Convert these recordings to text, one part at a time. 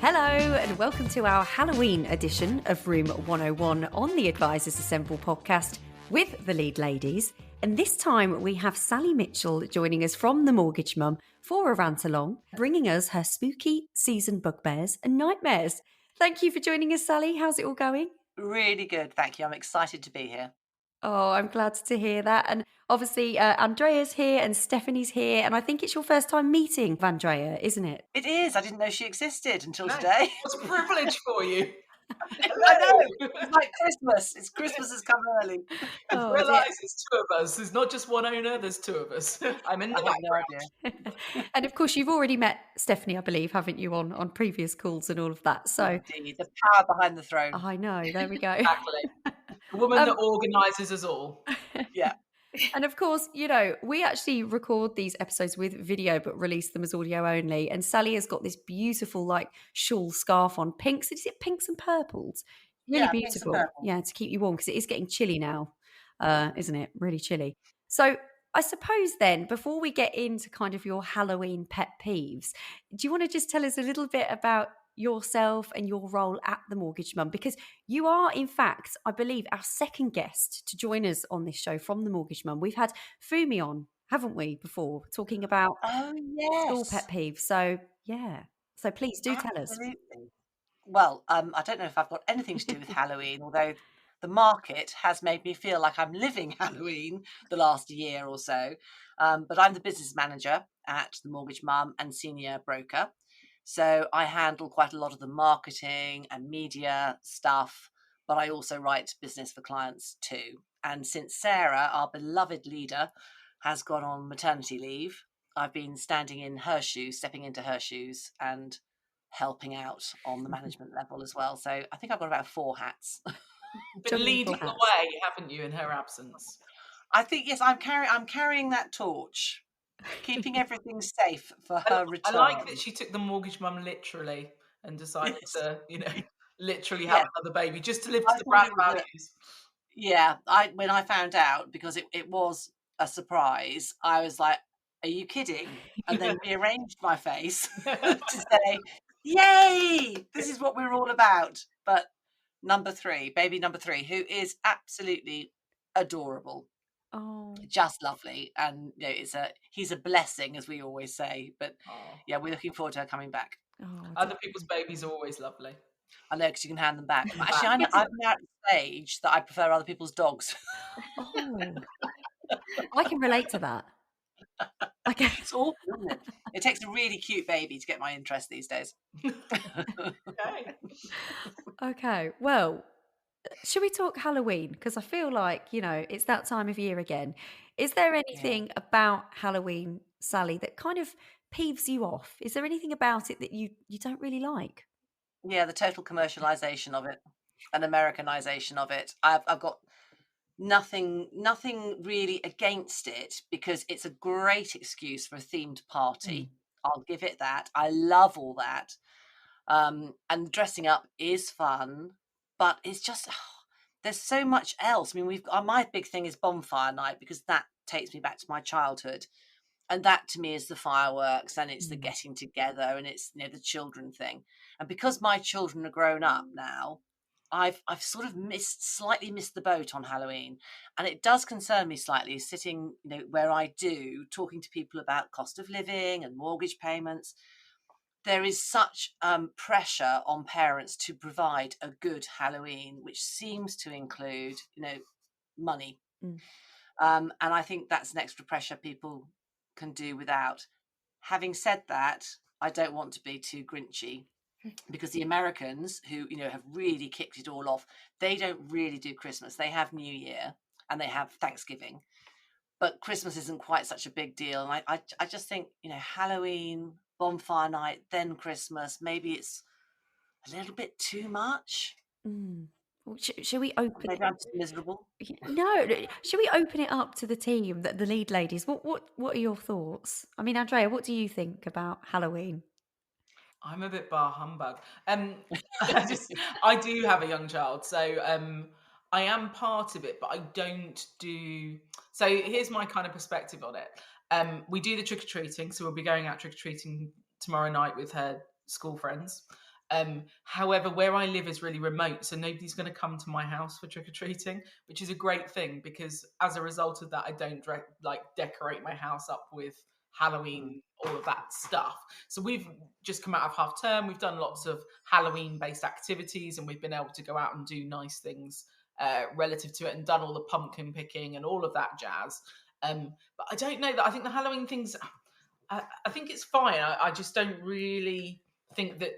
Hello and welcome to our Halloween edition of Room 101 on the Advisors Assemble podcast with the lead ladies. And this time we have Sally Mitchell joining us from The Mortgage Mum for a rant along, bringing us her spooky season bugbears and nightmares. Thank you for joining us, Sally. How's it all going? Really good, thank you. I'm excited to be here. Oh, I'm glad to hear that. And obviously, Andrea's here and Stephanie's here. And I think it's your first time meeting Andrea, isn't it? It is. I didn't know she existed until No, today. what's a privilege for you? I know. Hello. It's like Christmas. Christmas has come early. Oh, dear. Realise it's two of us. There's not just one owner, there's two of us. I'm in I the have no background. idea. And of course, you've already met Stephanie, I believe, haven't you, on previous calls and all of that. So Indeed. The power behind the throne. I know, there we go. Exactly. The woman that organises us all. Yeah. And of course, you know, we actually record these episodes with video, but release them as audio only. And Sally has got this beautiful, like, shawl scarf on. Pinks, is it pinks and purples? Really Yeah, pinks and beautiful. purple. Yeah, to keep you warm because it is getting chilly now, isn't it? Really chilly. So I suppose then, before we get into kind of your Halloween pet peeves, do you want to just tell us a little bit about yourself and your role at The Mortgage Mum? Because you are, in fact, I believe, our second guest to join us on this show from The Mortgage Mum. We've had Fumi on, haven't we, before, talking about Oh, school yes. pet peeves. So, yeah. So please do tell us. Absolutely. Well, I don't know if I've got anything to do with Halloween, although the market has made me feel like I'm living Halloween the last year or so. But I'm the business manager at The Mortgage Mum and senior broker. So I handle quite a lot of the marketing and media stuff, but I also write business for clients too. And since Sarah, our beloved leader, has gone on maternity leave, I've been standing in her shoes, stepping into her shoes, and helping out on the management level as well. So I think I've got about 4 hats. You've been Juggling leading full the hats. way, haven't you, in her absence? I think, yes, I'm carrying that torch, keeping everything safe for I, her I return. like that she took the mortgage mum literally and decided Yes. to, literally have Yes. another baby just to live I to the thought brand it was values. yeah, when I found out, because it was a surprise, I was like, "Are you kidding?" And then rearranged my face to say, "Yay! This is what we're all about." But baby number 3, who is absolutely adorable, Oh, just lovely, and he's a blessing, as we always say. But Oh. yeah, we're looking forward to her coming back. oh, Other people's babies are always lovely. I know because you can hand them back. But Back. actually, I'm now at the stage that I prefer other people's dogs. oh. I can relate to that. Okay. It's awful, isn't it? It takes a really cute baby to get my interest these days. Okay. Okay. Well, should we talk Halloween? Because I feel like, you know, it's that time of year again. Is there Yeah. anything about Halloween, Sally, that kind of peeves you off? Is there anything about it that you don't really like? Yeah, the total commercialization of it and Americanization of it. I've got nothing really against it because it's a great excuse for a themed party. I'll give it that. I love all that. And dressing up is fun, but it's just there's so much else. I mean, my big thing is bonfire night because that takes me back to my childhood. And that to me is the fireworks and it's the getting together and it's the children thing. And because my children are grown up now, I've sort of slightly missed the boat on Halloween. And it does concern me slightly sitting, where I do, talking to people about cost of living and mortgage payments. There is such pressure on parents to provide a good Halloween, which seems to include, money. Mm. And I think that's an extra pressure people can do without. Having said that, I don't want to be too grinchy because the Americans who, have really kicked it all off, they don't really do Christmas. They have New Year and they have Thanksgiving, but Christmas isn't quite such a big deal. And I just think, Halloween, bonfire night, then Christmas, maybe it's a little bit too much. Mm. Well, shall we open Maybe I'm just miserable. No, shall we open it up to the team, the lead ladies? What are your thoughts? I mean, Andrea, what do you think about Halloween? I'm a bit bar humbug. I do have a young child, so I am part of it, but I don't do. So here's my kind of perspective on it. We do the trick or treating, so we'll be going out trick or treating tomorrow night with her school friends. However, where I live is really remote, so nobody's going to come to my house for trick or treating, which is a great thing because as a result of that, I don't like decorate my house up with Halloween, all of that stuff. So we've just come out of half term. We've done lots of Halloween based activities, and we've been able to go out and do nice things relative to it, and done all the pumpkin picking and all of that jazz. But I don't know that. I think the Halloween things. I think it's fine. I just don't really think that.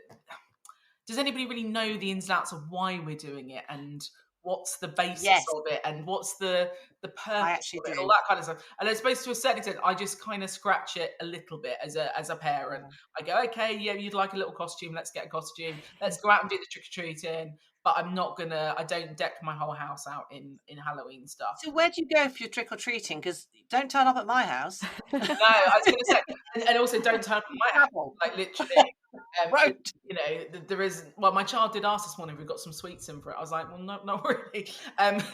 Does anybody really know the ins and outs of why we're doing it and what's the basis Yes, of it and what's the I purpose actually of it and all do. that kind of stuff? And I suppose to a certain extent, I just kind of scratch it a little bit as a parent. Yeah. I go, okay, yeah, you'd like a little costume, let's get a costume, let's go out and do the trick or treating. But I don't deck my whole house out in Halloween stuff. So where do you go for your trick or treating? Because don't turn up at my house. No, I was going to say, and also don't turn up at my house, Travel. like literally. Won't. You know, there is. Well, my child did ask this morning if we got some sweets in for it. I was like, well, no, not really. Bad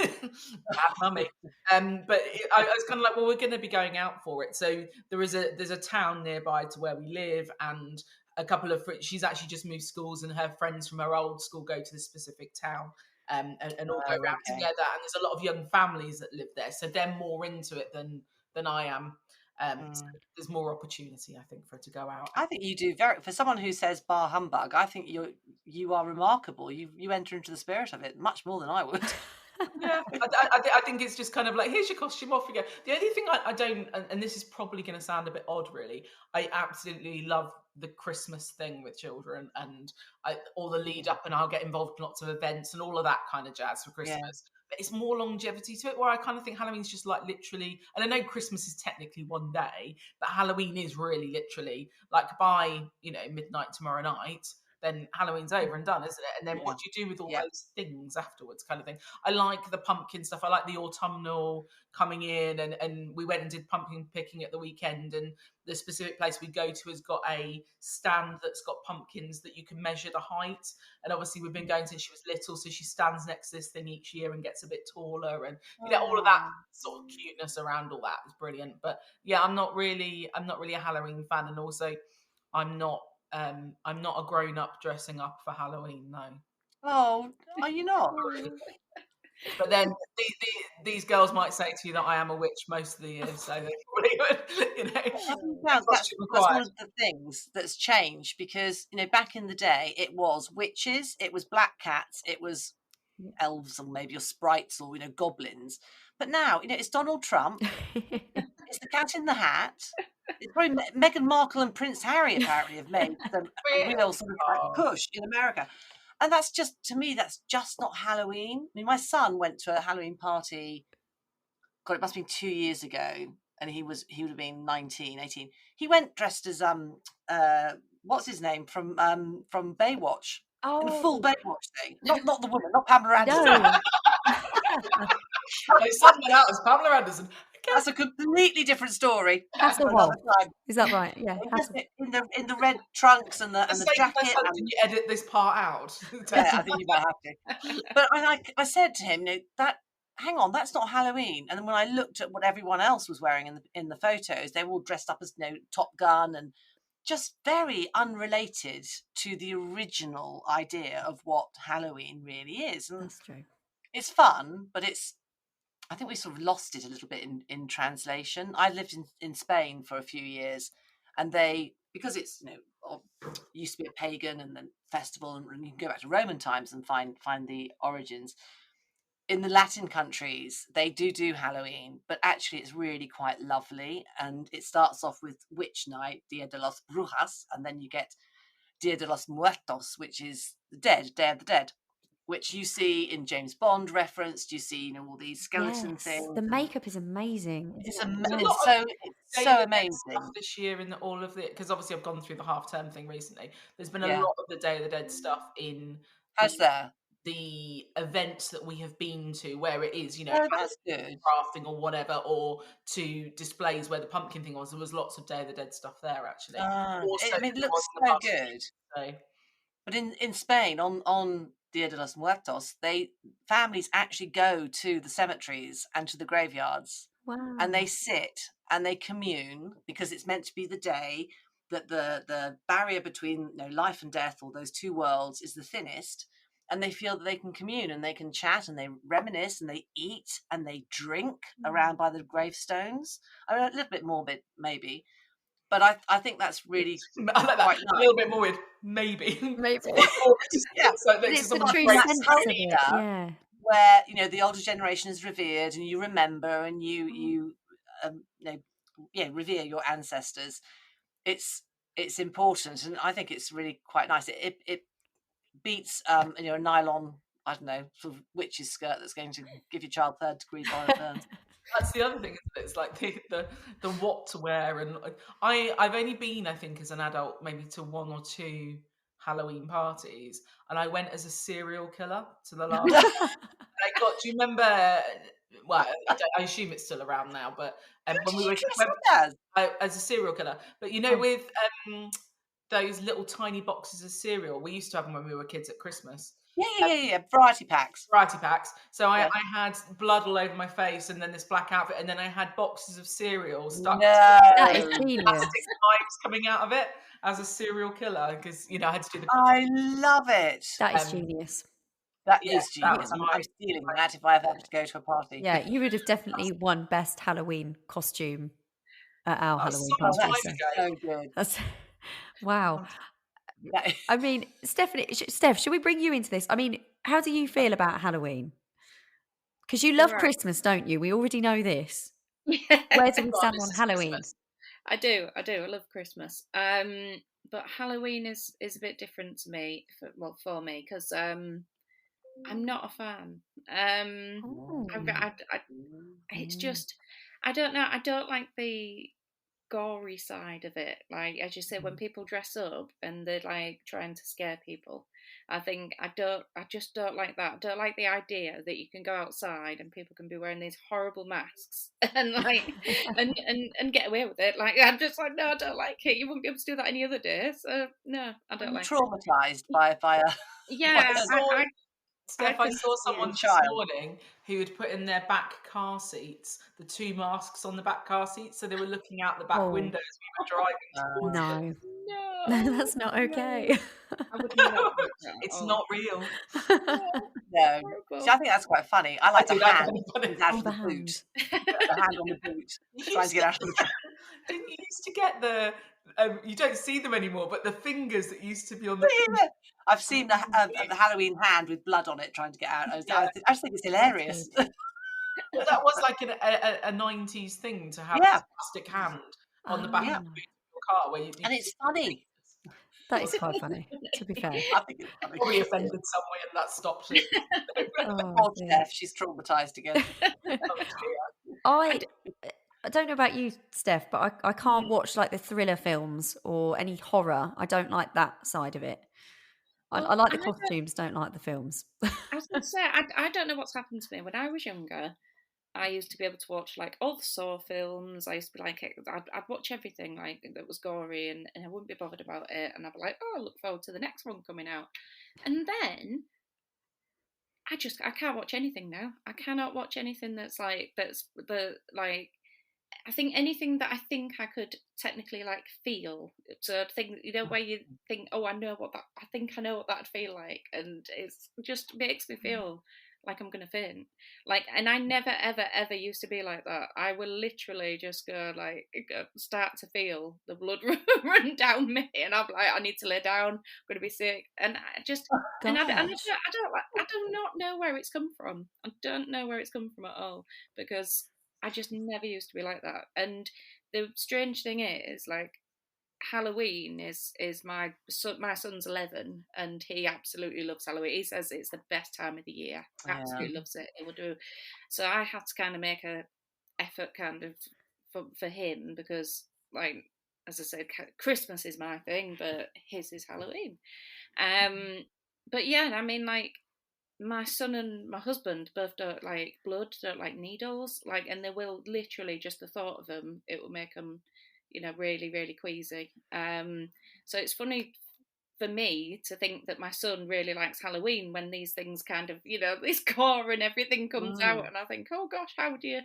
mummy. But I was kind of like, well, we're going to be going out for it. So there's a town nearby to where we live, and a couple of she's actually just moved schools, and her friends from her old school go to this specific town. And all go Oh, around okay. together, and there's a lot of young families that live there, so they're more into it than I am. So Mm. there's more opportunity, I think, for her to go out. I think you do very, for someone who says bar humbug, I think you are remarkable. You enter into the spirit of it much more than I would. Yeah, I think it's just kind of like, here's your costume, off you go. The only thing I don't, and this is probably going to sound a bit odd, really, I absolutely love the Christmas thing with children and all the lead up, and I'll get involved in lots of events and all of that kind of jazz for Yeah. Christmas. But it's more longevity to it, where I kind of think Halloween's just like literally, and I know Christmas is technically one day, but Halloween is really literally like by, midnight tomorrow night, then Halloween's over and done, isn't it? And then Yeah. what do you do with all Yeah. those things afterwards, kind of thing? I like the pumpkin stuff. I like the autumnal coming in, and we went and did pumpkin picking at the weekend, and the specific place we go to has got a stand that's got pumpkins that you can measure the height. And obviously we've been going since she was little, so she stands next to this thing each year and gets a bit taller, and all of that Oh. sort of cuteness around all that is brilliant. But yeah, I'm not really a Halloween fan, and also I'm not I'm not a grown up dressing up for Halloween, no. Oh, are you not? Oh. But then these girls might say to you that I am a witch most of the year, so they probably would, I think that's costume that's required. one of the things that's changed because back in the day it was witches, it was black cats, it was Yeah. elves or maybe your sprites or goblins. But now it's Donald Trump, it's the Cat in the Hat. It's probably Meghan Markle and Prince Harry apparently have made a Really? real sort of like Oh, push in America. And that's just, to me, that's just not Halloween. I mean, my son went to a Halloween party, God, it must have been 2 years ago, and he would have been 19, 18. He went dressed as what's his name from Baywatch, in a full Oh, Baywatch thing. Not the woman, not Pamela Anderson. no. my son went out as Pamela Anderson. Okay. That's a completely different story for another Hasselhoff. time. Is that right? Yeah, And just Hassel. in the red trunks and For the the sake of my jacket, son, can and you edit this part out? yeah, I think you might have to. But I said to him, that hang on, that's not Halloween. And then when I looked at what everyone else was wearing in the photos, they were all dressed up as Top Gun, and just very unrelated to the original idea of what Halloween really is. And That's true. it's fun, but I think we sort of lost it a little bit in translation. I lived in Spain for a few years, and because it's used to be a pagan and then festival, and you can go back to Roman times and find the origins. In the Latin countries, they do Halloween, but actually it's really quite lovely. And it starts off with Witch Night, Dia de los Brujas, and then you get Dia de los Muertos, which is the dead, Day of the Dead, which you see in James Bond referenced. You see, all these skeleton Yes, the things, and makeup is amazing, isn't it's it? There's a Yeah. lot of it's Day of so the Dead stuff amazing. this year in all of the, because obviously I've gone through the half term thing recently. There's been a Yeah, lot of the Day of the Dead stuff in the how's that? the events that we have been to, where it is, Oh, that's good. crafting or whatever, or to displays where the pumpkin thing was. There was lots of Day of the Dead stuff there actually. Also, I mean, it there was looks in the so past good. so But in Spain, on Dia de los Muertos, families actually go to the cemeteries and to the graveyards, and Wow. they sit and they commune because it's meant to be the day. that the barrier between life and death, or those two worlds, is the thinnest, and they feel that they can commune and they can chat and they reminisce and they eat and they drink around by the gravestones. I mean, a little bit morbid maybe, but I think that's really I like that. quite A nice. little bit more weird, maybe. Maybe. Yeah. So next to It's the someone's true grave. sense That's of it. Yeah. where the older generation is revered and you remember and you revere your ancestors. It's important, and I think it's really quite nice. It beats a nylon, I don't know, sort of witch's skirt that's going to give your child third-degree burns. That's the other thing, isn't it? It's like the what to wear, and I've only been, I think, as an adult, maybe to one or two Halloween parties, and I went as a serial killer to the last. I got. Do you remember? Well, I assume it's still around now, but Who when did we you were dress up as? as a serial killer, but Oh. with those little tiny boxes of cereal, we used to have them when we were kids at Christmas. Yeah. Variety packs. Variety packs. So Yeah. I had blood all over my face, and then this black outfit, and then I had boxes of cereal stuck to That is No. genius. plastic knives coming out of it as a serial killer, because I had to do the. I love it. That is Um, genius. That yeah, is that genius. was I'm stealing that if I ever have to go to a party. Yeah, you would have definitely won best Halloween costume at our that was Halloween so much party. time So ago. So good. that's wow. Yeah. I mean, Steph, should we bring you into this? I mean, how do you feel about Halloween? Because you love Right. Christmas, don't you? We already know this. Yeah. Where do we Well, stand this on is Halloween? Christmas. I do. I love Christmas. But Halloween is a bit different to me. For me, because I'm not a fan. Oh. It's just I don't know. I don't like the gory side of it. Like as you say, when people dress up and they're like trying to scare people, I just don't like that. I don't like the idea that you can go outside and people can be wearing these horrible masks and and get away with it. Like I'm just like, no, I don't like it. You wouldn't be able to do that any other day. So no, I don't I'm like it. traumatized by a Yeah, Steph, I think saw someone this child. morning who had put in their back car seats the two masks on the back car seats, so they were looking out the back Oh. window as we were driving towards it. No, no, that's not okay. I would not like that at It's all. not real. No. Horrible. See, I think that's quite funny. I like the do like hand that. comes out Oh, of the the boot. hand. The hand on the boot, You trying used to get out of the truck. Didn't you used to get the? You don't see them anymore, but the fingers that used to be on the. Yeah. I've seen the Halloween hand with blood on it trying to get out. I just think it's hilarious. Well, that was like a 90s thing to have Yeah. this plastic hand on the back Yeah. of the boot of your car, where you And it's funny. That is quite funny, to be fair. I think it's funny. probably offended someone, and that stopped it. Oh, Poor dear. Steph, she's traumatized again. I don't know about you, Steph, but I can't watch like the thriller films or any horror. I don't like that side of it. Well, I like the I don't- costumes, don't like the films. I was going to say, I don't know what's happened to me. When I was younger, I used to be able to watch like all the Saw films. I used to be like, I'd watch everything like that was gory, and I wouldn't be bothered about it. And I'd be like, oh, I look forward to the next one coming out. And then I can't watch anything now. I cannot watch anything that's the like. I think anything that I think I could technically like feel. So I think where you think, oh, I know what that. I think I know what that'd feel like, and it's just makes me feel like I'm gonna faint. Like, and I never ever used to be like that. I will literally just start to feel the blood run down me, and I'm like, I need to lay down. I'm gonna be sick, and I just and I don't I do not know where it's come from. I don't know where it's come from at all, because I just never used to be like that. And the strange thing is, like, Halloween is my son's 11, and he absolutely loves Halloween. He says it's the best time of the year. Absolutely loves it. He will do. So I had to kind of make a effort kind of for him, because, like, as I said, Christmas is my thing, but his is Halloween. But yeah, I mean, like, my son and my husband both don't like blood, don't like needles, like, and they will literally, just the thought of them, it will make them, really, really queasy. So it's funny for me to think that my son really likes Halloween when these things kind of, this gore and everything comes out, Mm. and I think, oh gosh, how would you,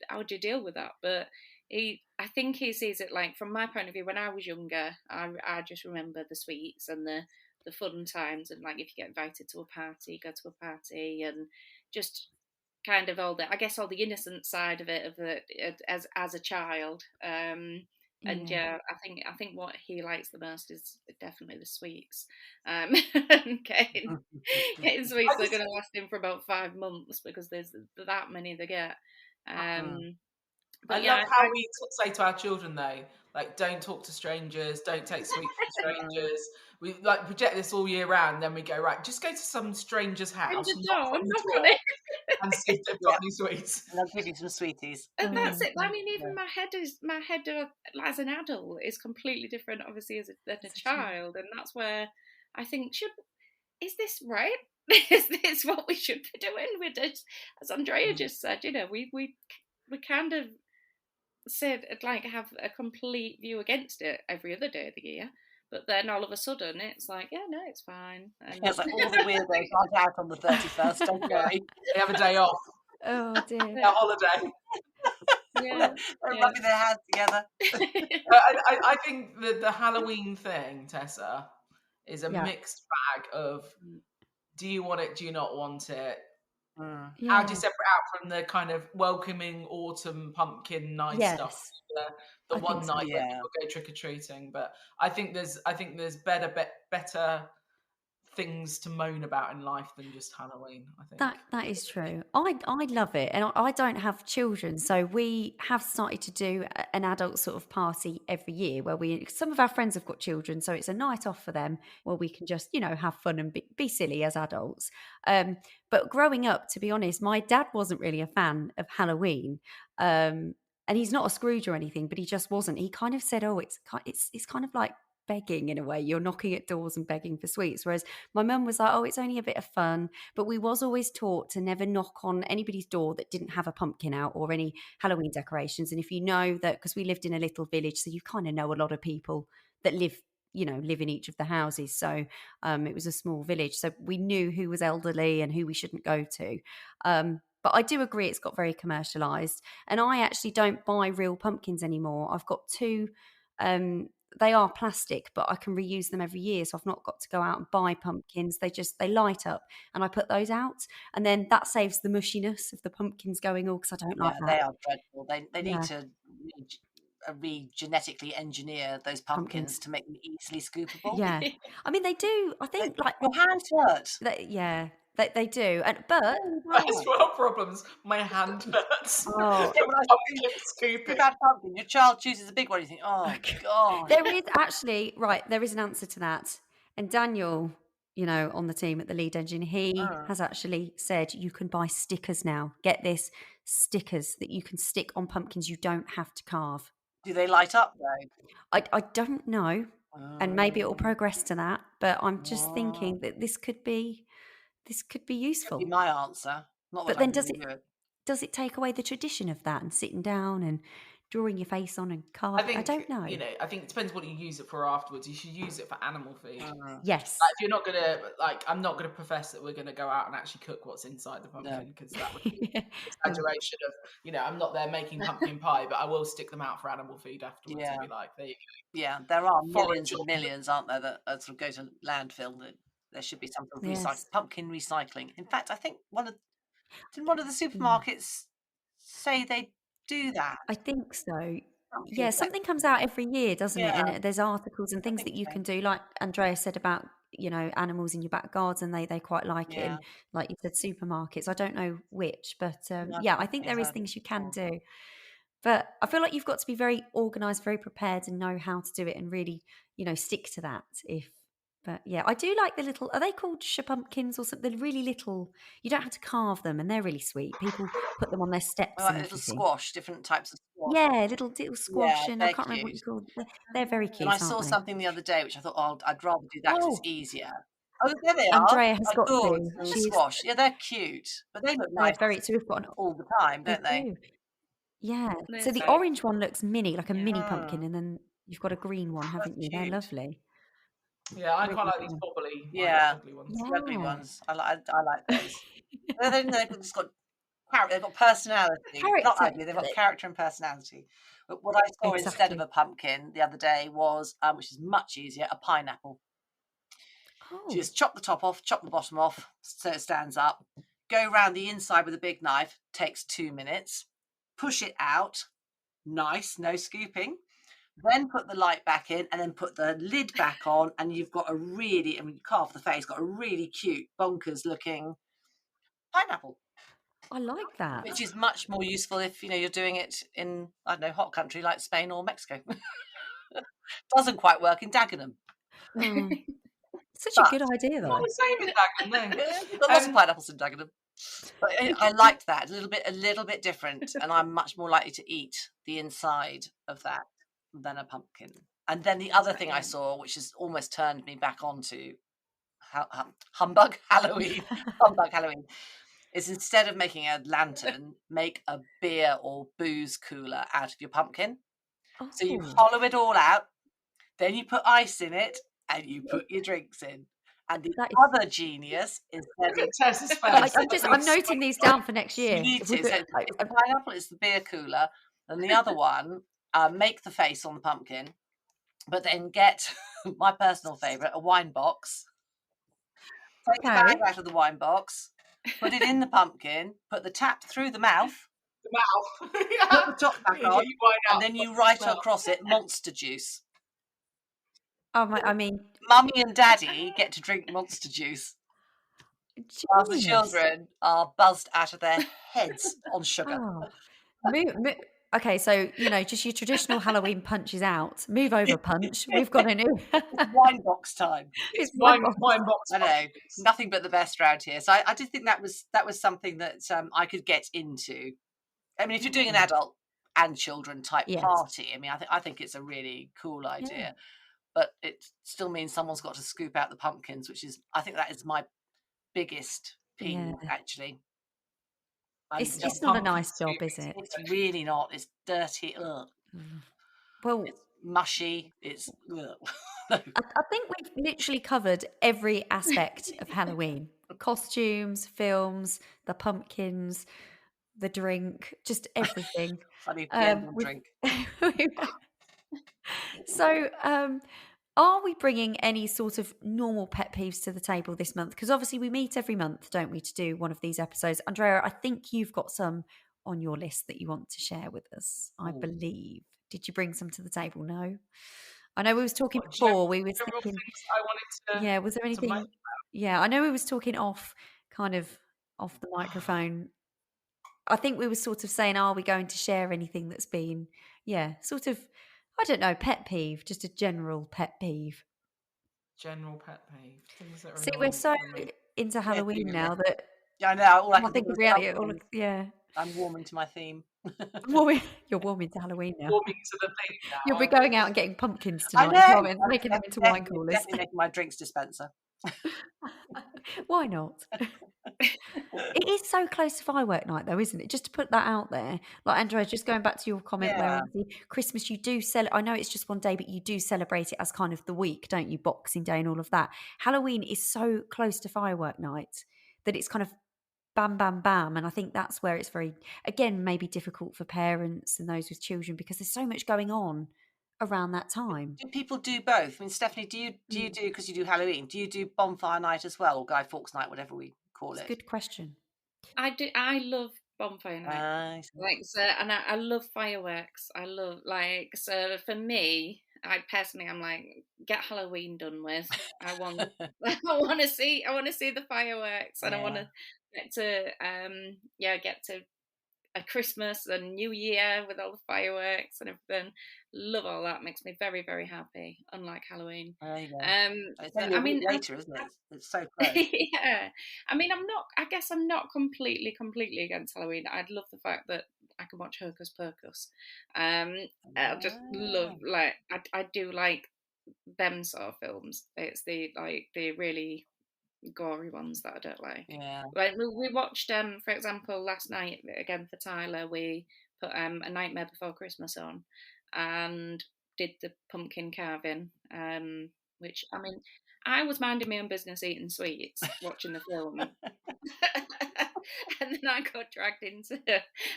how would you deal with that? But I think he sees it like from my point of view. When I was younger, I just remember the sweets and the fun times, and like if you get invited to a party, go to a party, and just kind of I guess all the innocent side of it, as a child. And Yeah. yeah, I think what he likes the most is definitely the sweets. Getting sweets I that are just going to last him for about 5 months because there's that many they get. Mm. I But love yeah, how we say to our children though, like, don't talk to strangers, don't take sweets from Mm. strangers. We like project this all year round. Then we go, right, just go to some stranger's in house, the knock door, on the knock on door, it. and see if they've got Yeah, any sweets. and I'll give you some sweeties. And that's Oh, it. I mean, Yeah. even my head as an adult is completely different, obviously, than a so true. child, and that's where I think is this right? Is this what we should be doing? As Andrea Mm. just said, we kind of said like have a complete view against it every other day of the year, but then all of a sudden it's like, yeah, no, it's fine, and It's like all the weirdos aren't out on the 31st, don't Yeah, worry. they have a day off, Oh dear. a holiday. yeah, They're yeah. rubbing their hands together. I think that the Halloween thing, Tessa, is a Yeah. mixed bag of do you want it, do you not want it? Mm. How do you Yeah. separate out from the kind of welcoming autumn pumpkin nice stuff, Yes. the I think one so. night when Yeah. people go trick or treating? But I think there's better things to moan about in life than just Halloween. I think. That is true. I love it, and I don't have children, so we have started to do an adult sort of party every year where some of our friends have got children, so it's a night off for them where we can just have fun and be silly as adults. But growing up, to be honest, my dad wasn't really a fan of Halloween. And he's not a Scrooge or anything, but he just wasn't. He kind of said, "Oh, it's kind of like begging in a way. You're knocking at doors and begging for sweets." Whereas my mum was like, "Oh, it's only a bit of fun." But we was always taught to never knock on anybody's door that didn't have a pumpkin out or any Halloween decorations. And if you know that, because we lived in a little village, so you kind of know a lot of people that live in each of the houses. So it was a small village. So we knew who was elderly and who we shouldn't go to. But I do agree it's got very commercialised. And I actually don't buy real pumpkins anymore. I've got two. They are plastic, but I can reuse them every year. So I've not got to go out and buy pumpkins. They light up, and I put those out, and then that saves the mushiness of the pumpkins going all, because I don't Yeah, like that. they are dreadful. They need Yeah, to genetically engineer those pumpkins pumpkins. to make them easily scoopable. Yeah, I mean they do. I They, think like your hands hurt. yeah, they do. But Really As bad. well, problems. My hand hurts oh, Yeah, from when I pumpkin scoop scooping. out pumpkin, your child chooses a big one. You think, oh okay. God. There is actually right. There is an answer to that, and Daniel, on the team at the lead engine, he Mm. has actually said you can buy stickers now. Get this, stickers that you can stick on pumpkins. You don't have to carve. Do they light up though? I don't know, and maybe it will Um, progress to that. But I'm just oh, thinking that this could be could be useful. my answer. Not that But I'm then going to do it. does it take away the tradition of that and sitting down and drawing your face on and I carving? I think don't know. I think it depends what you use it for afterwards. You should use it for animal food. Mm. Yes. Like, if you're not gonna I'm not gonna profess that we're gonna go out and actually cook what's inside the No. pumpkin, because that would be Oh, exaggeration of I'm not there making pumpkin pie, but I will stick them out for animal food afterwards Yeah. and be like, there you Yeah, there are go. millions Forage and or millions, aren't there, that sort of go to landfill. That there should be some sort of yes. pumpkin recycling. In fact, I think didn't one of the Mm. supermarkets say they do that? I think so. Pumpkin Yeah, something comes collection. out every year, doesn't it? Yeah, And there's articles and I things think that you so. can do, like Andrea said about, animals in your back garden. They quite like it. Yeah, And like you said, supermarkets. I don't know which, but no, I've yeah, I think definitely there is heard it things you can before. do. But I feel like you've got to be very organised, very prepared, and know how to do it, and really, stick to that. But yeah, I do like the little. Are they called pumpkins or something? They're really little. You don't have to carve them, and they're really sweet. People put them on their steps and Like little everything. squash, different types of squash. Yeah, little Yeah, squash, and I they're can't remember what cute. you call them. They're very And I cute, saw aren't they? something the other day which I thought, oh, I'd rather do that because it's Oh, easier. Oh, there they are. Andrea has Like got gourds to. and squash. Yeah, they're cute, but they look They're nice very. So we've got. all the time, They don't they? do. Yeah. So There's the like, orange one looks mini, like a yeah, mini pumpkin, Mm, and then you've got a green one, that's haven't you? They're cute. lovely. Yeah, I Really quite like these fun. bobbly, Yeah, juggly ones. juggly Yeah. ones. I like those. They've just got they've got personality. They're not Character. ugly. They've got character and personality. But what I saw instead of Exactly. a pumpkin the other day was, which is much easier, a pineapple. Oh, Just chop the top off, chop the bottom off so it stands up. Go around the inside with a big knife. Takes 2 minutes. Push it out. Nice, no scooping. Then put the light back in and then put the lid back on, and you've got a really, I mean, you carve the face, got a really cute, bonkers looking pineapple, I like that. which is much more useful if, you're doing it in, I don't know, hot country like Spain or Mexico. Doesn't quite work in Dagenham, Mm. Such a but good idea, Not though. the same in Dagenham, no. we've got lots of pineapples in Dagenham. But Did I you- liked that, a little bit different, and I'm much more likely to eat the inside of that than a pumpkin. And then the other thing I saw, which has almost turned me back onto humbug Halloween, humbug Halloween, is instead of making a lantern, make a beer or booze cooler out of your pumpkin. So you Oh, hollow it all out, then you put ice in it, and you put your drinks in. And the that is. other genius is Look at Tess's I, face. I'm noting these down for next you year. need If we to. do So it, it's the pineapple, it's the beer cooler, and the other one, make the face on the pumpkin, but then get my personal favourite, a wine box. Take the bag okay. out of the wine box, put it in the pumpkin, put the tap through the mouth, The mouth. put the top back You on, get your wine and out, then you what's the write smell? across it Monster Juice. I mean, Mummy and Daddy get to drink Monster Juice, whilst the genius. children are buzzed out of their heads on sugar. Oh, okay. So just your traditional Halloween punch is out. Move over, punch. We've got a new. It's wine box time. It's It's wine wine, box. wine box. I know, punches. nothing but the best around here. So I did think that was something that I could get into. I mean, if you're doing an adult and children type Yes. party, I mean, I think it's a really cool idea. Yeah. But it still means someone's got to scoop out the pumpkins, which is, I think that is my biggest Yeah. peeve, actually. It's Just not a pumpkin nice job, is scooping. it? It's really not. It's dirty. Ugh. Well, It's mushy. It's ugh. I think we've literally covered every aspect of Halloween: costumes, films, the pumpkins, the drink, just everything. Funny the end on We've drink. so, are we bringing any sort of normal pet peeves to the table this month? Because obviously we meet every month, don't we, to do one of these episodes. Andrea, I think you've got some on your list that you want to share with us, I Oh. believe. Did you bring some to the table? No? I know we was talking What, before, we was general thinking, things I wanted to yeah, was there make. anything? Yeah, I know we was talking kind of off the microphone. I think we were sort of saying, are we going to share anything that's been, sort of, I don't know, pet peeve, just a general pet peeve. General pet peeve. Things that are See, we're so annoying. into Yeah, Halloween now that yeah, I know. All I I can think think of of is reality. Halloween. Yeah, I'm warming to my theme. you're warming to Halloween now. Warming to the thing You'll now, be aren't going you? out and getting pumpkins I tonight, know. rather than I'm making them into wine definitely, coolers. definitely making my drinks dispenser. Why not? It is so close to firework night, though, isn't it? Just to put that out there, like Andrea, just going back to your comment where Yeah. obviously Christmas you do I know it's just one day, but you do celebrate it as kind of the week, don't you? Boxing Day and all of that. Halloween is so close to firework night that it's kind of bam, bam, bam, and I think that's where it's very, again, maybe difficult for parents and those with children because there's so much going on around that time. Do people do both? I mean, Stephanie, do you do because you do Halloween? Do you do bonfire night as well, or Guy Fawkes night, whatever we call It's a it? good question. I do. I love bonfire night. I see. Like so, and I love fireworks. I love so for me, I'm like, get Halloween done with. I want I want to see the fireworks, and I want Yeah. to get to a Christmas and New Year with all the fireworks and everything. Love all that. Makes me very, very happy. Unlike Halloween. There you go. It's So, only a I week mean, later, isn't it? It's so close. yeah. I mean, I guess I'm not completely against Halloween. I'd love the fact that I can watch Hocus Pocus. I just love, I do like them sort of films. It's the really gory ones that I don't like. Yeah. Like we watched, for example, last night again for Tyler, we put A Nightmare Before Christmas on, and did the pumpkin carving. which, I mean, I was minding my own business eating sweets, watching the film. And then I got dragged into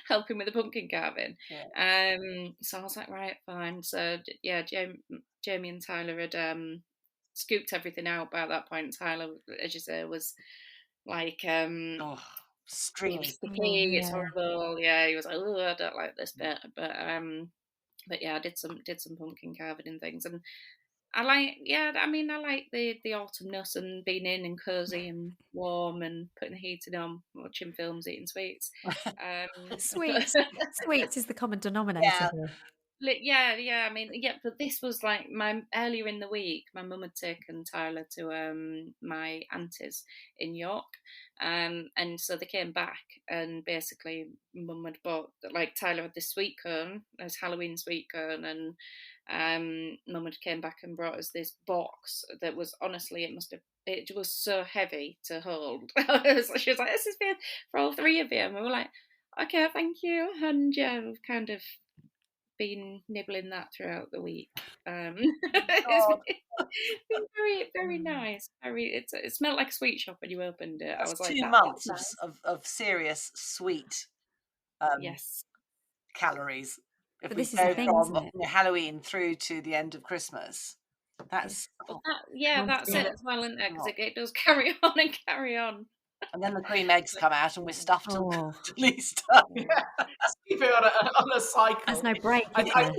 helping with the pumpkin carving. Yeah. So I was like, right, fine. So yeah, Jamie and Tyler had scooped everything out by that point. Tyler, as you say, was like, Oh, it was stringy. Oh, sticky, it's yeah. horrible. Yeah, he was like, oh, I don't like this bit. But yeah, I did some pumpkin carving and things, and I like, yeah, I mean, I like the autumnness and being in and cozy and warm and putting the heating on, watching films, eating sweets. Sweets. Sweets is the common denominator Yeah. here. Yeah. I mean, yeah, but this was like my earlier in the week. My mum had taken Tyler to my auntie's in York, and so they came back, and basically, mum had bought, like, Tyler had this sweet cone, this Halloween sweet cone, and mum had came back and brought us this box that was, honestly, it was so heavy to hold. She was like, "This is for all three of you," and we were like, "Okay, thank you." And yeah, we've kind of been nibbling that throughout the week. It's God, been very, very nice. It smelled like a sweet shop when you opened it. I that's was like, 2 that's months nice. of serious sweet Yes. calories. If But we this is the go thing, from isn't it? Halloween through to the end of Christmas, It's that's But that's it non-stop. as well, isn't it? Because not. it does carry on and carry on. And then the cream eggs come out, and we're stuffed till, Oh, till Easter. Yeah, keep it on a there's cycle. no break, I is thought there? of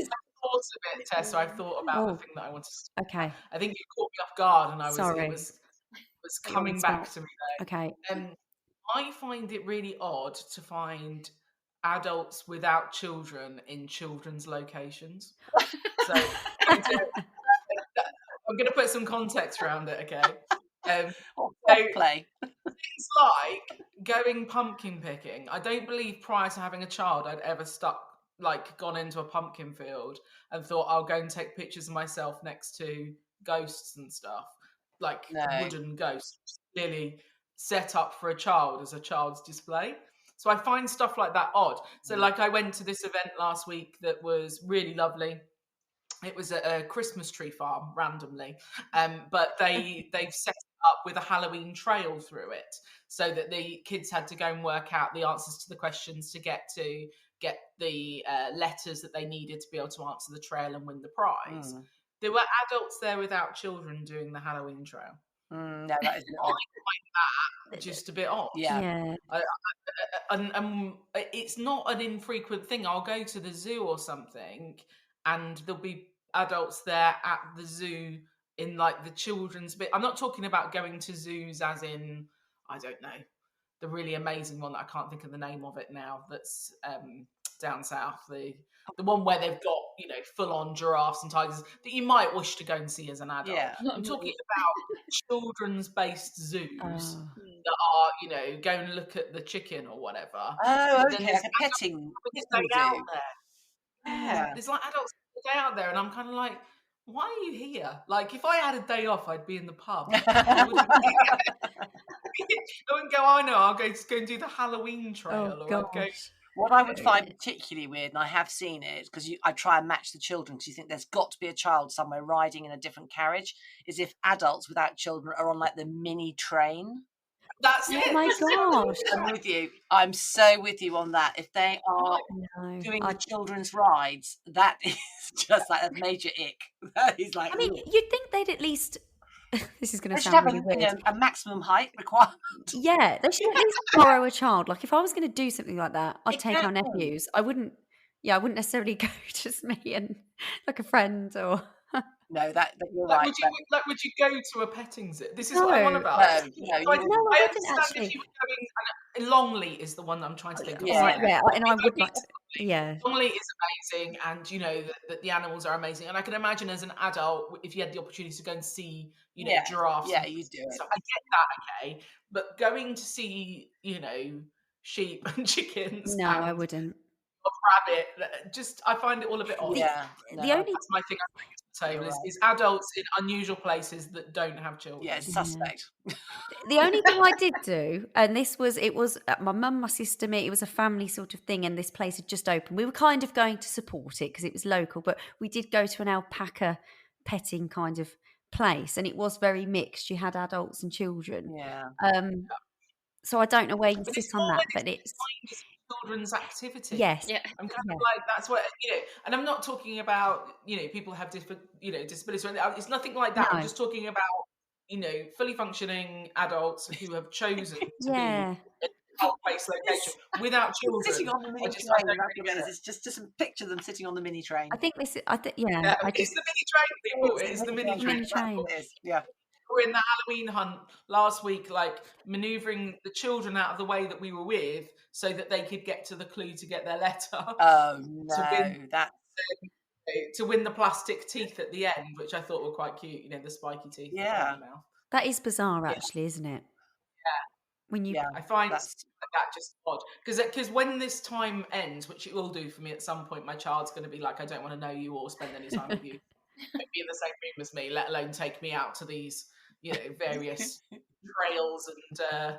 it, Tess. So I've thought about the Oh, thing that I wanted to speak okay. about. I think you caught me off guard, and it Sorry. was Put you on the coming back spot. to me. Okay. I find it really odd to find adults without children in children's locations. So I'm going to put some context around it, okay? Or So play. things like going pumpkin picking. I don't believe prior to having a child I'd ever gone into a pumpkin field and thought I'll go and take pictures of myself next to ghosts and stuff, like No. wooden ghosts, clearly set up for a child as a child's display. So I find stuff like that odd. So like I went to this event last week that was really lovely. It was at a Christmas tree farm randomly, but they've set it up with a Halloween trail through it, so that the kids had to go and work out the answers to the questions to get the letters that they needed to be able to answer the trail and win the prize. There were adults there without children doing the Halloween trail. No, that is I odd. find that just a bit odd. Yeah. Yeah. And it's not an infrequent thing. I'll go to the zoo or something, and there'll be adults there at the zoo in like the children's bit. I'm not talking about going to zoos as in, I don't know, the really amazing one that I can't think of the name of it now. That's down south, the one where they've got, you know, full on giraffes and tigers that you might wish to go and see as an adult. Yeah. I'm talking about children's based zoos Oh. that are, you know, go and look at the chicken or whatever. Oh, Then okay, there's like a petting day out zoo. there. Yeah. There's like adults day out there, and I'm kind of like, why are you here? Like, if I had a day off, I'd be in the pub. I wouldn't go, I know, I'll go and do the Halloween trail. Oh, Or I'd go, gosh. What I would find particularly weird, and I have seen it, because I try and match the children, because you think there's got to be a child somewhere riding in a different carriage, is if adults without children are on like the mini train. that's Oh it. my This is gosh. I'm with you. I'm so with you on that. If they are No. doing the children's rides, that is just like a major ick. That is like, I mean, ugh. you'd think they'd at least. This is going They to should sound have really weird. a maximum height requirement. Yeah, they should at least borrow a child. Like, if I was going to do something like that, I'd take our Exactly. nephews. I wouldn't necessarily go just me and like a friend or. No, that you're Like, right. would you go to a petting zoo? This is No, what I'm on about. No, So you no, I I wouldn't understand actually. if you were going. And Longley is the one that I'm trying to think of. Yeah. All right, yeah, and I would Longley like to. Yeah, Longley is amazing, and you know that the animals are amazing. And I can imagine as an adult, if you had the opportunity to go and see, you know, Yeah. giraffes. Yeah, you do it. So I get that, okay. But going to see, you know, sheep and chickens no, and I wouldn't. a rabbit, just I find it all a bit odd. Yeah. The No, only That's my thing I bring to the table You're right. is adults in unusual places that don't have children. yeah, it's Yeah. suspect. The only thing I did do, and it was my mum, my sister, me, it was a family sort of thing, and this place had just opened. We were kind of going to support it because it was local, but we did go to an alpaca petting kind of place, and it was very mixed. You had adults and children. Yeah. So I don't know where you But sit it's on more that, when it's but it's defined as a children's activity. yes, Yeah. I'm kind yeah, of like, that's what, and I'm not talking about, people have different, disabilities. It's nothing like that. I'm no, just talking about, fully functioning adults who have chosen to be yeah. in a place location without children. Sitting on the I mini don't train, that's really what it get is. it. It's just a picture of them sitting on the mini train. I think this. Yeah. Yeah, I it's just the mini train, people. It's It's the the mini mini train. train. mini That's train. It is, yeah. were in the Halloween hunt last week, like maneuvering the children out of the way that we were with, so that they could get to the clue to get their letter Oh to win no, that the plastic teeth at the end, which I thought were quite cute. The spiky teeth that go in yeah, the mouth. That is bizarre, Yeah, actually, isn't it? When you yeah. I find That's that just odd because when this time ends, which it will do for me at some point, my child's going to be like, I don't want to know you or spend any time with you. Don't be in the same room as me, let alone take me out to these, various trails and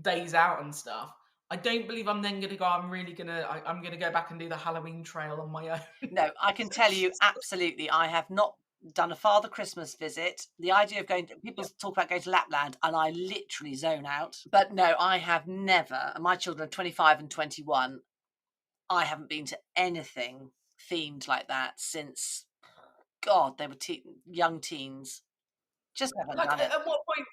days out and stuff. I don't believe I'm then going to go. I'm going to go back and do the Halloween trail on my own. no. I can tell you absolutely. I have not done a Father Christmas visit. The idea of going to people Yeah. talk about going to Lapland, and I literally zone out. But no, I have never. And my children are 25 and 21. I haven't been to anything themed like that since God they were young teens. Just haven't Like, done it. at what point,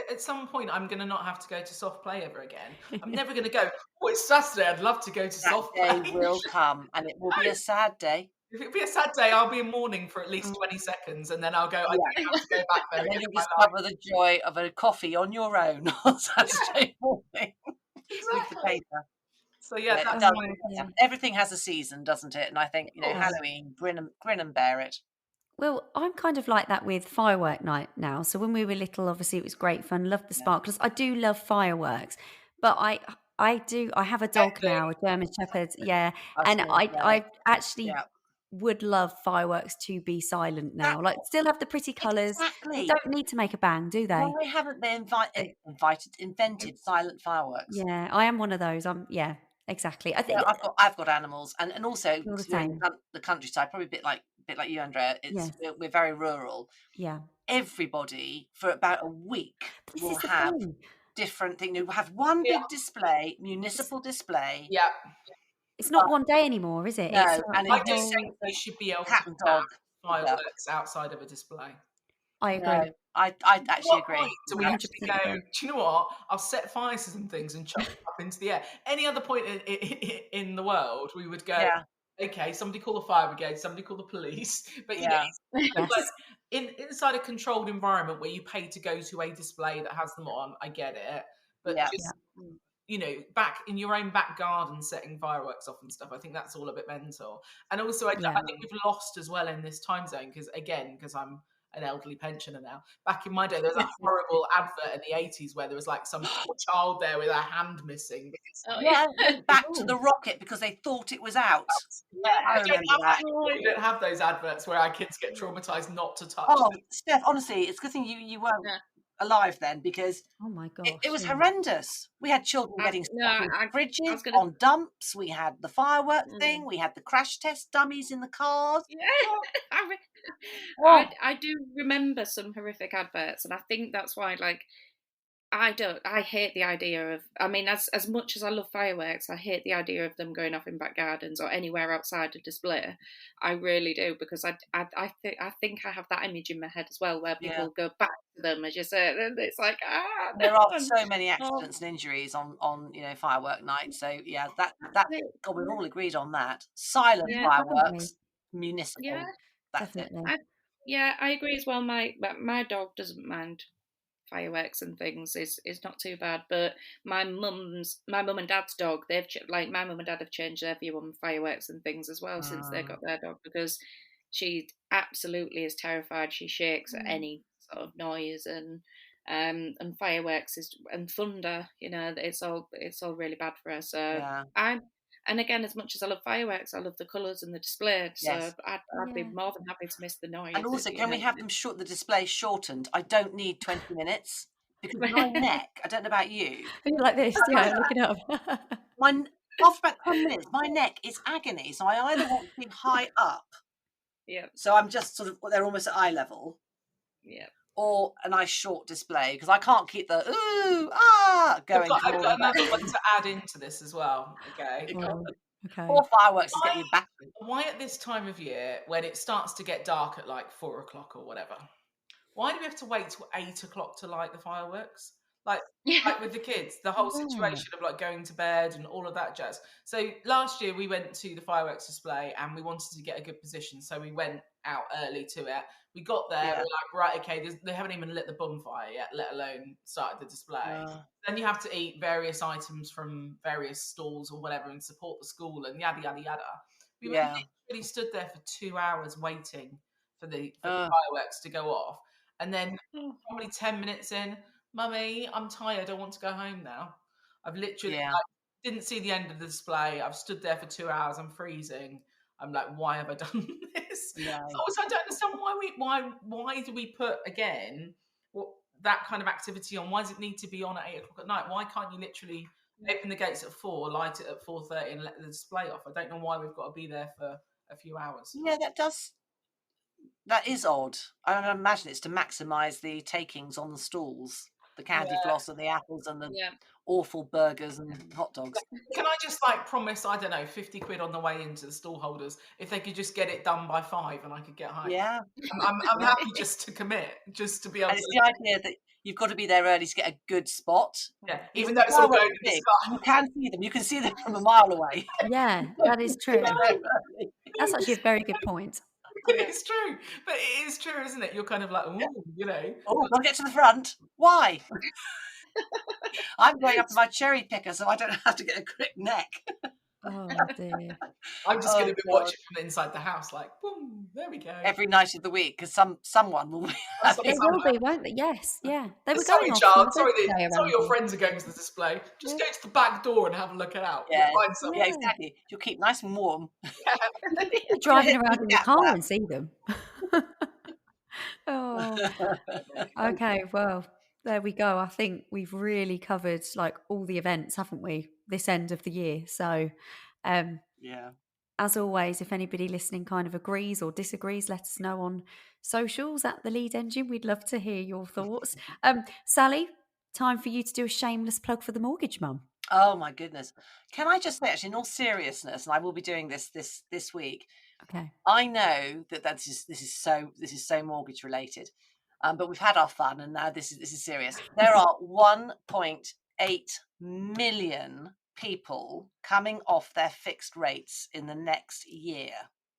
at some point, I'm going to not have to go to soft play ever again. I'm never going to go, oh, it's Saturday, I'd love to go to That soft day play. will come, and it will be a sad day. If it'll be a sad day, I'll be in mourning for at least Oh, 20 seconds, and then I'll go, I Yeah. don't have to go back there And then again you'll in my life. discover the joy of a coffee on your own on Saturday morning with the Exactly. paper. So, yeah, It that's does. my... yeah. Everything has a season, doesn't it? And I think, Of course. Halloween, grin and bear it. Well, I'm kind of like that with firework night now. So when we were little, obviously it was great fun. Loved the Yeah. sparklers. I do love fireworks, but I have a dog now, a German Shepherd. Yeah, I was and gonna I say, I actually yeah. would love fireworks to be silent That now. Like still have the pretty colours. They exactly. don't need to make a bang, do they? Why haven't they They- invented silent fireworks? Yeah, I am one of those. Yeah, exactly. I Yeah, think I've got animals, and also you're the because we're in same. the countryside, probably a bit like you, Andrea. Yes, We're very rural. yeah. Everybody for about a week But this will is the have thing. different things. We'll have one Yeah, big display, It's municipal display, yeah. it's but not one day anymore, is it? It's no, like and a I it do just think whole. you should be able to cat and have dog stuff. fireworks outside of a display. I No, agree, I actually What point agree. do we actually 100% go, agree. do you know what? I'll set fires to some things and chuck them up into the air. Any other point in the world, we would go, Yeah, okay, somebody call the fire brigade, somebody call the police. But, yeah, like Yes, inside a controlled environment where you pay to go to a display that has them on, I get it. But yeah, yeah, just, back in your own back garden setting fireworks off and stuff, I think that's all a bit mental. And also, I yeah. think we've lost as well in this time zone because I'm an elderly pensioner now. Back in my day, there was a horrible advert in the 80s where there was like some poor child there with a hand missing because Oh yeah. yeah. Went back to Oh, the rocket because they thought it was out. yeah, I we don't remember have that. that anymore. We don't have those adverts where our kids get traumatized not to touch Oh, them. Steph, honestly, it's a good thing you weren't Yeah. alive then because oh my it gosh, was yeah. horrendous. We had children I, getting no, stuck in I fridges, was gonna. on dumps. We had the firework thing. Mm, We had the crash test dummies in the cars. yeah, Oh, I, re- oh, I do remember some horrific adverts, and I think that's why, like, I hate the idea of, I mean, as much as I love fireworks, I hate the idea of them going off in back gardens or anywhere outside a display. I really do, because I think I have that image in my head as well, where yeah. people go back to them, as you say, and it's like, There are no. so many Oh, accidents and injuries on firework night. So yeah, that God, we've all agreed on that. Silent yeah, Definitely, fireworks, yeah, municipal. That's it. definitely. I, yeah, I agree as well. My dog doesn't mind fireworks and things, is not too bad. But my mum and dad's dog, like my mum and dad have changed their view on fireworks and things as well since they Mm, got their dog, because she absolutely is terrified. She shakes at Mm. any sort of noise, and fireworks and thunder. It's all really bad for her. So yeah. I. And again, as much as I love fireworks, I love the colours and the display. So Yes. I'd be Yeah. more than happy to miss the And noise. also, can we have them the display shortened? I don't need 20 minutes because my neck, I don't know about you, Are you like this? my, Yeah, look it up. after about 10 minutes, my neck is agony. So I either want to be high up, Yeah. so I'm just they're almost at eye level, Yeah. or a nice short display, because I can't keep the ooh going for I've more got than about another one to add into this as well. Okay. you Oh, can't. okay. 4 fireworks is getting you back. Why at this time of year, when it starts to get dark at like 4 o'clock or whatever, why do we have to wait till 8 o'clock to light the fireworks? Like, Yeah. like with the kids, the whole Yeah. situation of like going to bed and all of that jazz. So last year we went to the fireworks display and we wanted to get a good position, so we went out early to it. We got there, Yeah. we're like, right, okay, they haven't even lit the bonfire yet, let alone started the display. Then you have to eat various items from various stalls or whatever and support the school and yada yada yada. We were Yeah. literally stood there for 2 hours waiting for the Uh, fireworks to go off, and then Oh, probably 10 minutes in, Mummy, I'm tired. I want to go home now. I've literally yeah. like, didn't see the end of the display. I've stood there for 2 hours. I'm freezing. I'm like, why have I done this? No. So also, I don't understand why do we put again what that kind of activity on? Why does it need to be on at 8 o'clock at night? Why can't you literally open the gates at 4, light it at 4:30, and let the display off? I don't know why we've got to be there for a few hours. Yeah, that is odd. I imagine it's to maximise the takings on the stalls, the candy Yeah. floss and the apples and the yeah. awful burgers and hot dogs. Can I just like promise, I don't know, 50 quid on the way into the stall holders if they could just get it done by 5 and I could get home? Yeah. I'm Yeah. happy just to commit, just to be able And it's to, the idea that you've got to be there early to get a good spot. yeah, Because even the though it's all fireworks going are in the big, sky. you can see them. You can see them from a mile away. Yeah, that is Get true. there early. That's actually a very good point. Yeah. It's true, but it is true, isn't it? You're kind of like, Yeah. ooh, you know. Oh, got to get to the front. Why? I'm going up to my cherry picker so I don't have to get a quick neck. Oh dear. I'm just going Oh to be God. watching from inside the house, like, boom, there we go. Every night of the week, because someone will be Some- They having. will somehow. be, won't they? Yes, yeah. They were going Sorry, off on child. a Sorry, birthday some of around your you. friends are going to the display. Just Yeah. go to the back door and have a look it out. You'll Yeah, find some. yeah, Yeah. exactly. You'll keep nice and warm. You're You'll driving hit around the in your gap car flap. and see them. Oh, Okay. okay. Well, there we go. I think we've really covered like all the events, haven't we? This end of the year. So, um, Yeah. as always, if anybody listening kind of agrees or disagrees, let us know on socials at the Lead Engine. We'd love to hear your thoughts. Sally, time for you to do a shameless plug for the Mortgage Mum. Oh my goodness. Can I just say, actually, in all seriousness, and I will be doing this week. Okay. I know that this is so mortgage related, but we've had our fun, and now this is serious. There are 1.8 million people coming off their fixed rates in the next year.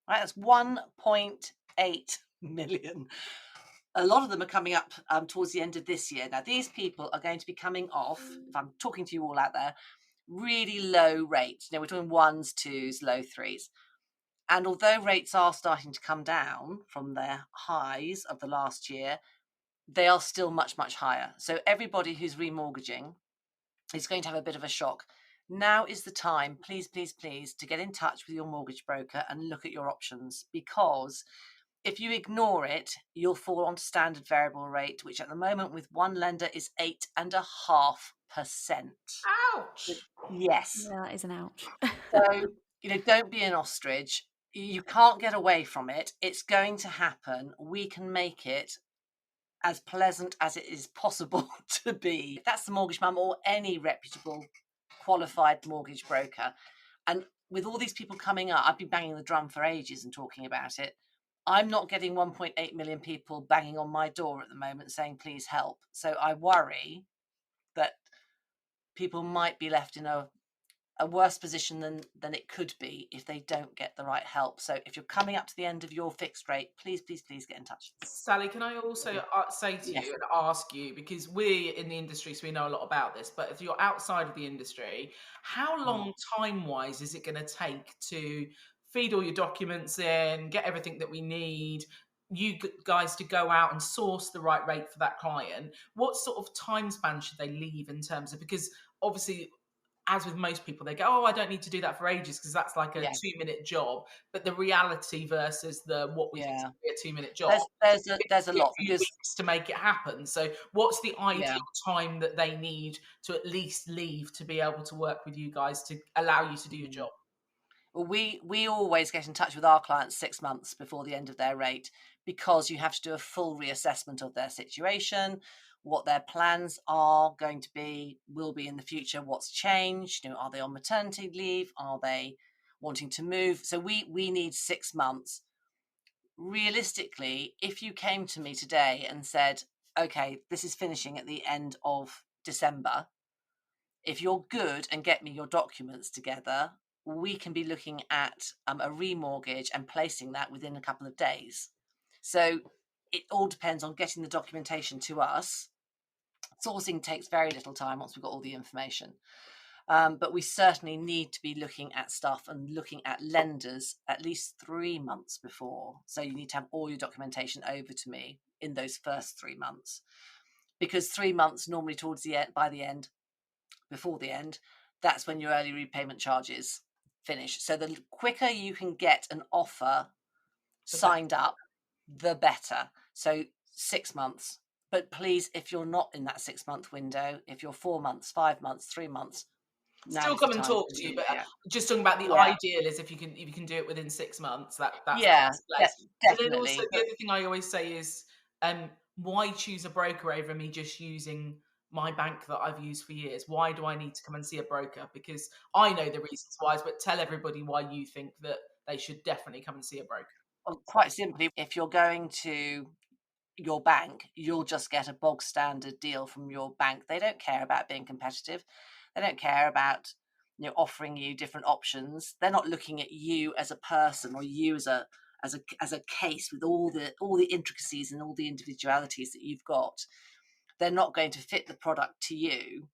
Right, that's 1.8 million. A lot of them are coming up towards the end of this year. Now, these people are going to be coming off, if I'm talking to you all out there, really low rates. You know, we're talking ones, twos, low threes. And although rates are starting to come down from their highs of the last year, they are still much, much higher. So everybody who's remortgaging is going to have a bit of a shock. Now is the time, please, please, please, to get in touch with your mortgage broker and look at your options, because if you ignore it, you'll fall onto standard variable rate, which at the moment with one lender is 8.5%. Ouch. Yes. Yeah, that is an ouch. So, don't be an ostrich. You can't get away from it. It's going to happen. We can make it as pleasant as it is possible to be. That's the Mortgage Mum or any reputable, qualified mortgage broker. And with all these people coming up, I've been banging the drum for ages and talking about it. I'm not getting 1.8 million people banging on my door at the moment saying, please help. So I worry that people might be left in a worse position than it could be if they don't get the right help. So if you're coming up to the end of your fixed rate, please, please, please get in touch. Sally, can I also say to Yes. you and ask you, because we're in the industry, so we know a lot about this, but if you're outside of the industry, how long time-wise is it going to take to feed all your documents in, get everything that we need, you guys to go out and source the right rate for that client? What sort of time span should they leave in terms of, because obviously, as with most people, they go, oh, I don't need to do that for ages because that's like a Yeah. 2-minute job. But the reality versus what we think Yeah. to be a 2-minute job, There's a a lot few because weeks to make it happen. So what's the ideal yeah. time that they need to at least leave to be able to work with you guys to allow you to do your job? Well, we always get in touch with our clients 6 months before the end of their rate, because you have to do a full reassessment of their situation, what their plans are going to be, will be in the future, what's changed, are they on maternity leave, are they wanting to move? So we need 6 months. Realistically, if you came to me today and said, okay, this is finishing at the end of December, if you're good and get me your documents together, we can be looking at a remortgage and placing that within a couple of days. So it all depends on getting the documentation to us. Sourcing takes very little time once we've got all the information. But we certainly need to be looking at stuff and looking at lenders at least 3 months before. So you need to have all your documentation over to me in those first 3 months, because 3 months normally towards the end, before the end, that's when your early repayment charges finish. So the quicker you can get an offer signed up, the better. So 6 months. But please, if you're not in that 6 month window, if you're 4 months, 5 months, 3 months, still come and talk to you. But just talking about the ideal is if you can do it within 6 months, that's definitely. But then also the other thing I always say is, why choose a broker over me just using my bank that I've used for years? Why do I need to come and see a broker? Because I know the reasons why, but tell everybody why you think that they should definitely come and see a broker. Well, quite simply, if you're going to your bank, you'll just get a bog standard deal from your bank. They don't care about being competitive. They don't care about offering you different options. They're not looking at you as a person or you as a case with all the intricacies and all the individualities that you've got. They're not going to fit the product to you.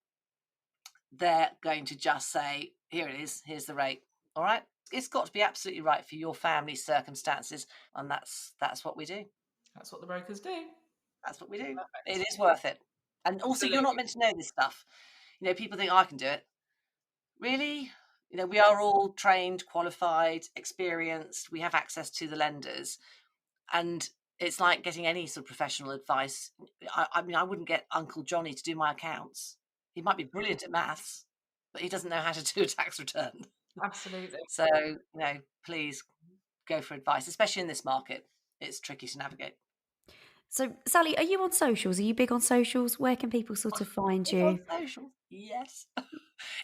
They're going to just say, here it is, here's the rate. All right. It's got to be absolutely right for your family circumstances, and that's what we do. That's what the brokers do. That's what we do. Perfect. It is worth it. And also, absolutely, you're not meant to know this stuff. People think I can do it. Really? We are all trained, qualified, experienced. We have access to the lenders, and it's like getting any sort of professional advice. I mean, I wouldn't get Uncle Johnny to do my accounts. He might be brilliant at maths, but he doesn't know how to do a tax return. Absolutely. So, please go for advice, especially in this market. It's tricky to navigate. So, Sally, are you on socials? Are you big on socials? Where can people sort of find you? On socials? Yes.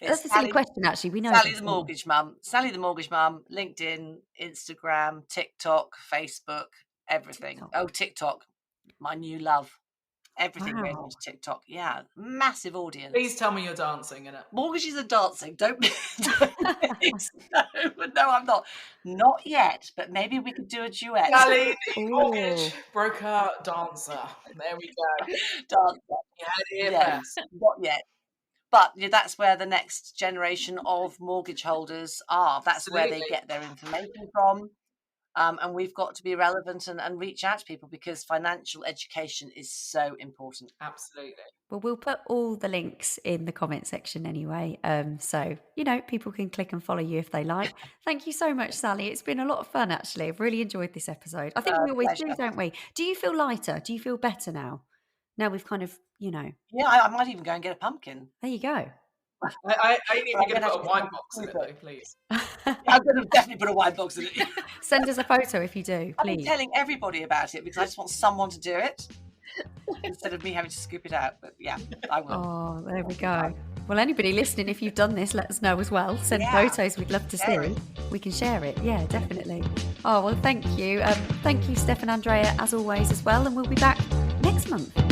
That's a silly question, actually. We know Sally the Mortgage Mum. Sally the Mortgage Mum. LinkedIn, Instagram, TikTok, Facebook, everything. TikTok, my new love. Everything goes onto TikTok. Yeah, massive audience. Please tell me you're dancing in it. Mortgages are dancing. Don't no, I'm not. Not yet, but maybe we could do a duet. Sally, mortgage broker dancer. There we go. Dancer. Not yet. But that's where the next generation of mortgage holders are. That's where they get their information from. And we've got to be relevant and reach out to people, because financial education is so important. Absolutely. Well, we'll put all the links in the comment section anyway. So, people can click and follow you if they like. Thank you so much, Sally. It's been a lot of fun, actually. I've really enjoyed this episode. I think we always do, don't we? Do you feel lighter? Do you feel better now? Now we've kind of, Yeah, I might even go and get a pumpkin. There you go. I need to put a wine box in it, though, please. I'm going to definitely put a wine box in it. Send us a photo if you do, please. I've been telling everybody about it because I just want someone to do it instead of me having to scoop it out. But yeah, I will. Oh, there we go. Well, anybody listening, if you've done this, let us know as well. Send photos. We'd love to see. We can share it. Yeah, definitely. Oh, well, thank you. Thank you, Steph and Andrea, as always, as well. And we'll be back next month.